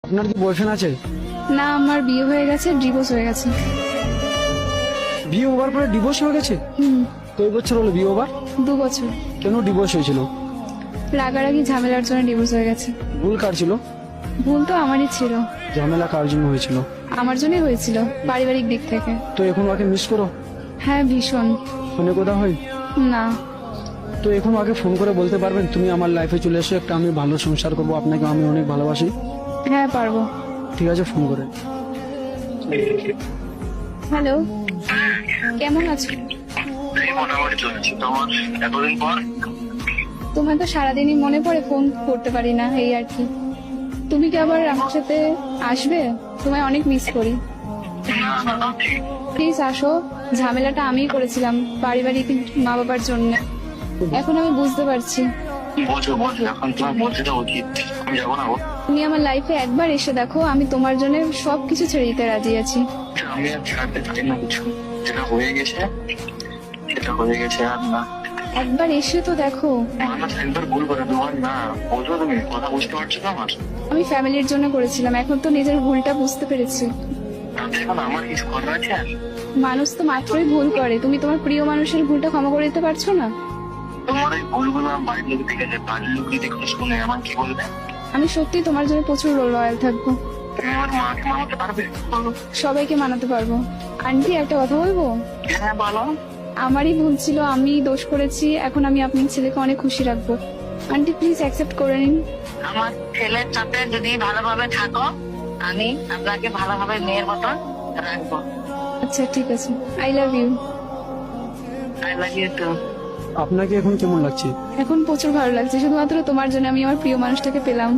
আপনার কি বয়ফ্রেন্ড আছে? না, আমার বিয়ে হয়ে গেছে, ডিভোর্স হয়ে গেছে। বিয়ে হওয়ার পরে ডিভোর্স হয়ে গেছে? কয় বছর হলো বিয়ে হবার? 2 বছর। কেন ডিভোর্স হয়েছিল? রাগারাগি ঝামেলার জন্য ডিভোর্স হয়ে গেছে। ভুল কার ছিল? ভুল তো আমারই ছিল। ঝামেলা কার জন্য হয়েছিল? আমার জন্যই হয়েছিল, পারিবারিক দিক থেকে। তো এখন ওকে মিস করো? হ্যাঁ, ভীষণ। ফোনে কথা হয়? না। তো এখন ওকে ফোন করে বলতে পারবেন তুমি আমার লাইফে চলে এসো, একটা আমি ভালো সংসার করবো, আপনাকে আমি অনেক ভালোবাসি? হ্যাঁ, পারবো। ঠিক আছে, ফোন করে। হ্যালো, কেমন আছো? এই মোটামুটি চলছে। তোমার এতদিন পর তোমার তো সারাদিনই মনে পড়ে, ফোন করতে পারি না, এই আর কি। তুমি কি আবার আমার সাথে আসবে? তোমায় অনেক মিস করি। প্লিজ আসো। ঝামেলাটা আমিই করেছিলাম পারিবারিক মা বাবার জন্য। এখন আমি বুঝতে পারছি। বোঝো বোঝো, এখন তোমার বলতে তো উচিত। আমি যাবো না গো। তুমি আমার লাইফে একবার এসে দেখো, আমি তোমার জন্য সবকিছু ছেড়ে দিতে রাজি আছি। আমি আর ছাড়তে চাই না কিছু। যেটা হয়ে গেছে সেটা হয়ে গেছে, আর না। একবার এসে তো দেখো। মানুষ একবার ভুল করে, তোমার না। বোঝো, তুমি কথা বুঝতে পারছো তো আমার? আমি ফ্যামিলির জন্য করেছিলাম, এখন তো নিজের ভুলটা বুঝতে পেরেছি। তাতে এখন আমার কিছু করার আছে আর? মানুষ তো মাত্রই ভুল করে, তুমি তোমার প্রিয় মানুষের ভুলটা ক্ষমা করে দিতে পারছো না? তোমার এই ভুলগুলো আমার বাড়ির লোক দেখে যায়, বাড়ির লোক যদি একটু শুনে আমার কি বলবে? আমি সত্যি তোমার জন্য প্রচুর লয়াল থাকবো। তুমি আমার মাকে মানাতে পারবে? বলো। সবাইকে মানাতে পারবো। আন্টি, একটা কথা বলবো? হ্যাঁ বলো। আমারই ভুল ছিল, আমি দোষ করেছি। এখন আমি আপনার ছেলেকে অনেক খুশি রাখবো। আন্টি, প্লিজ অ্যাকসেপ্ট করে নিন। আমার ছেলের সাথে যদি ভালোভাবে থাকো, আমি আপনাকে ভালোভাবে মেয়ের মতন রাখবো। আচ্ছা, ঠিক আছে। I love you. I love you too. আপনাকে এখন কেমন লাগছে? এখন প্রচুর ভালো লাগছে, শুধুমাত্র তোমার জন্য আমি আমার প্রিয় মানুষটাকে পেলাম।